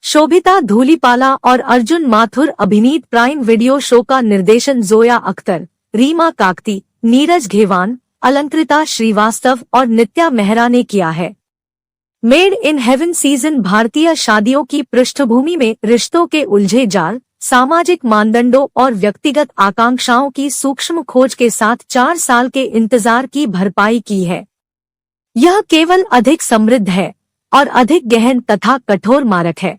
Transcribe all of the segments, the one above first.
शोभिता धूलिपाला और अर्जुन माथुर अभिनीत prime video show का निर्देशन जोया अख्तर, रीमा काकती, नीरज घेवान, अलंकृता श्रीवास्तव और नित्या मेहरा ने किया है। मेड इन हेवन सीजन भारतीय शादियों की पृष्ठभूमि में रिश्तों के उलझे जाल, सामाजिक मानदंडों और व्यक्तिगत आकांक्षाओं की सूक्ष्म खोज के साथ 4 साल के इंतजार की भरपाई की है। यह केवल अधिक समृद्ध है और अधिक गहन तथा कठोर मारक है।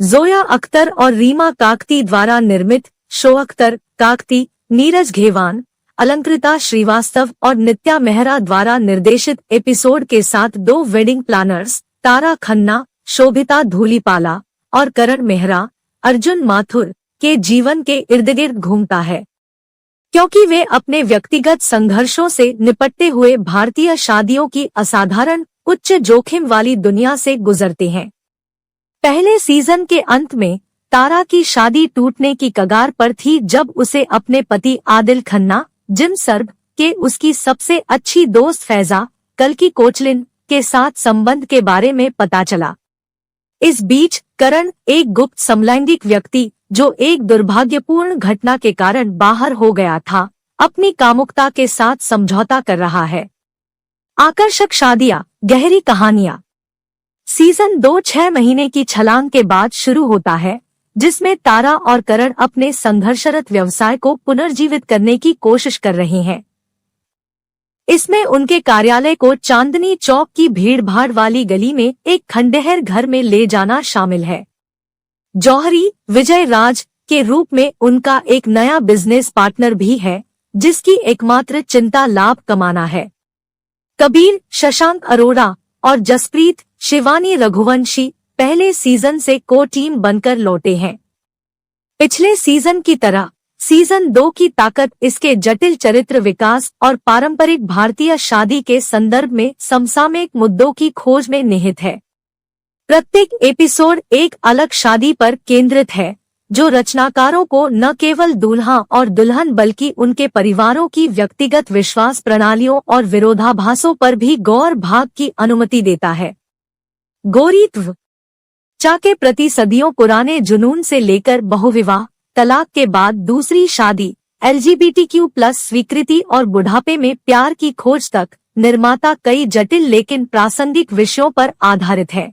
जोया अख्तर और रीमा काकती द्वारा निर्मित शो अख्तर, काकती, नीरज घेवान, अलंकृता श्रीवास्तव और नित्या मेहरा द्वारा निर्देशित एपिसोड के साथ 2 वेडिंग प्लानर्स तारा खन्ना, शोभिता धूलिपाला और करण मेहरा, अर्जुन माथुर के जीवन के इर्द गिर्द घूमता है, क्योंकि वे अपने व्यक्तिगत संघर्षों से निपटते हुए भारतीय शादियों की असाधारण उच्च जोखिम वाली दुनिया से गुजरते हैं। पहले सीजन के अंत में तारा की शादी टूटने की कगार पर थी जब उसे अपने पति आदिल खन्ना, जिम सर्ब के उसकी सबसे अच्छी दोस्त फैजा, कल्की कोचलिन के साथ संबंध के बारे में पता चला। इस बीच करण, एक गुप्त समलैंगिक व्यक्ति जो एक दुर्भाग्यपूर्ण घटना के कारण बाहर हो गया था, अपनी कामुकता के साथ समझौता कर रहा है। आकर्षक शादियां, गहरी कहानियां। सीजन 2 6 महीने की छलांग के बाद शुरू होता है, जिसमें तारा और करण अपने संघर्षरत व्यवसाय को पुनर्जीवित करने की कोशिश कर रहे हैं। इसमें उनके कार्यालय को चांदनी चौक की भीड़भाड़ वाली गली में एक खंडहर घर में ले जाना शामिल है। जौहरी, विजय राज के रूप में उनका एक नया बिजनेस पार्टनर भी है, जिसकी एकमात्र चिंता लाभ कमाना है। कबीर, शशांक अरोड़ा और जसप्रीत, शिवानी रघुवंशी पहले सीजन से को टीम बनकर लौटे हैं। पिछले सीजन की तरह सीजन 2 की ताकत इसके जटिल चरित्र विकास और पारंपरिक भारतीय शादी के संदर्भ में समसामयिक मुद्दों की खोज में निहित है। प्रत्येक एपिसोड एक अलग शादी पर केंद्रित है, जो रचनाकारों को न केवल दूल्हा और दुल्हन बल्कि उनके परिवारों की व्यक्तिगत विश्वास प्रणालियों और विरोधाभासों पर भी गौर भाग की अनुमति देता है। गोरीत्व चा के प्रति सदियों पुराने जुनून से लेकर बहुविवाह, तलाक के बाद दूसरी शादी, LGBTQ+ स्वीकृति और बुढ़ापे में प्यार की खोज तक, निर्माता कई जटिल लेकिन प्रासंगिक विषयों पर आधारित है।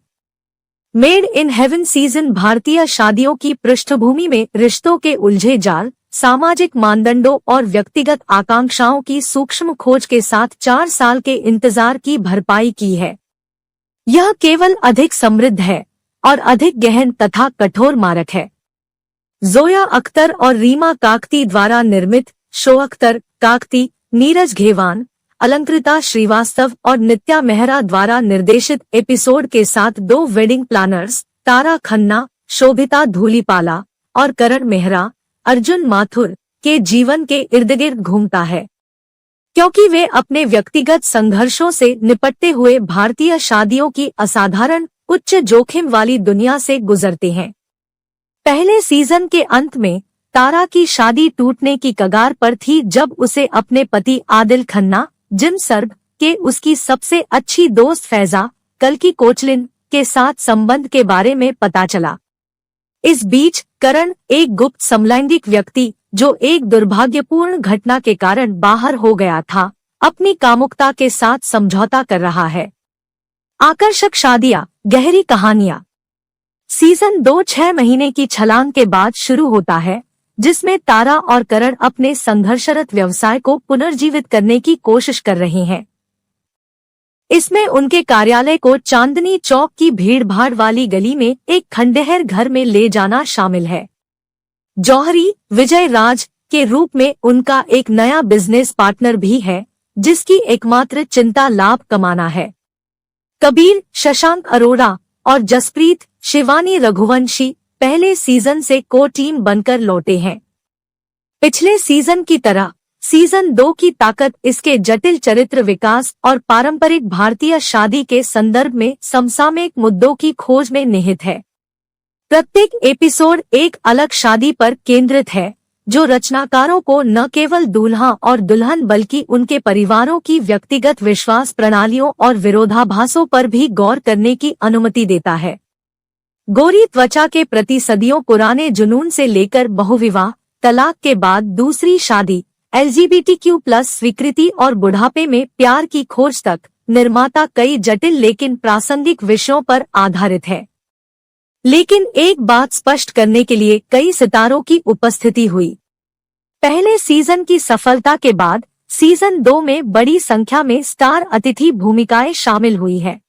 मेड इन हेवन सीजन भारतीय शादियों की पृष्ठभूमि में रिश्तों के उलझे जाल, सामाजिक मानदंडों और व्यक्तिगत आकांक्षाओं की सूक्ष्म खोज के साथ 4 साल के इंतजार की भरपाई की है। यह केवल अधिक समृद्ध है और अधिक गहन तथा कठोर मारक है। जोया अख्तर और रीमा काकती द्वारा निर्मित शो अख्तर, काकती, नीरज घेवान, अलंकृता श्रीवास्तव और नित्या मेहरा द्वारा निर्देशित एपिसोड के साथ 2 वेडिंग प्लानर्स तारा खन्ना, शोभिता धूलिपाला और करण मेहरा, अर्जुन माथुर के जीवन के इर्द गिर्द घूमता है, क्योंकि वे अपने व्यक्तिगत संघर्षों से निपटते हुए भारतीय शादियों की असाधारण उच्च जोखिम वाली दुनिया से गुजरते हैं। पहले सीजन के अंत में तारा की शादी टूटने की कगार पर थी जब उसे अपने पति आदिल खन्ना, जिम सर्ब के उसकी सबसे अच्छी दोस्त फैजा, कल्की कोचलिन के साथ संबंध के बारे में पता चला। इस बीच करण, एक गुप्त समलैंगिक व्यक्ति जो एक दुर्भाग्यपूर्ण घटना के कारण बाहर हो गया था, अपनी कामुकता के साथ समझौता कर रहा है। आकर्षक शादियां, गहरी कहानियां। सीजन 2 6 महीने की छलांग के बाद शुरू होता है, जिसमें तारा और करण अपने संघर्षरत व्यवसाय को पुनर्जीवित करने की कोशिश कर रहे हैं। इसमें उनके कार्यालय को चांदनी चौक की भीड़भाड़ वाली गली में एक खंडहर घर में ले जाना शामिल है। जौहरी, विजय राज के रूप में उनका एक नया बिजनेस पार्टनर भी है, जिसकी एकमात्र चिंता लाभ कमाना है। कबीर, शशांक अरोड़ा और जसप्रीत, शिवानी रघुवंशी पहले सीजन से को टीम बनकर लौटे हैं। पिछले सीजन की तरह सीजन 2 की ताकत इसके जटिल चरित्र विकास और पारंपरिक भारतीय शादी के संदर्भ में समसामयिक मुद्दों की खोज में निहित है। प्रत्येक एपिसोड एक अलग शादी पर केंद्रित है, जो रचनाकारों को न केवल दूल्हा और दुल्हन बल्कि उनके परिवारों की व्यक्तिगत विश्वास प्रणालियों और विरोधाभासों पर भी गौर करने की अनुमति देता है। गोरी त्वचा के प्रति सदियों पुराने जुनून से लेकर बहुविवाह, तलाक के बाद दूसरी शादी, LGBTQ+ स्वीकृति और बुढ़ापे में प्यार की खोज तक, निर्माता कई जटिल लेकिन प्रासंगिक विषयों पर आधारित है। लेकिन एक बात स्पष्ट करने के लिए कई सितारों की उपस्थिति हुई। पहले सीजन की सफलता के बाद सीजन 2 में बड़ी संख्या में स्टार अतिथि भूमिकाएं शामिल हुई है।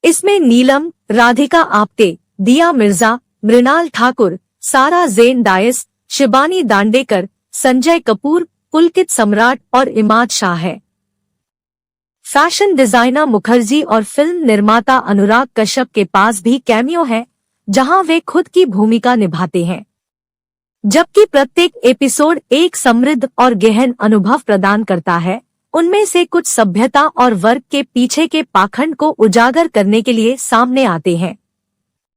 इसमें नीलम, राधिका आप्टे, दिया मिर्जा, मृणाल ठाकुर, सारा ज़ेन डायस, शिबानी दांडेकर, संजय कपूर, पुलकित सम्राट और इमाद शाह है। फैशन डिजाइनर मुखर्जी और फिल्म निर्माता अनुराग कश्यप के पास भी कैमियो है, जहां वे खुद की भूमिका निभाते हैं। जबकि प्रत्येक एपिसोड एक समृद्ध और गहन अनुभव प्रदान करता है, उनमें से कुछ सभ्यता और वर्ग के पीछे के पाखंड को उजागर करने के लिए सामने आते हैं।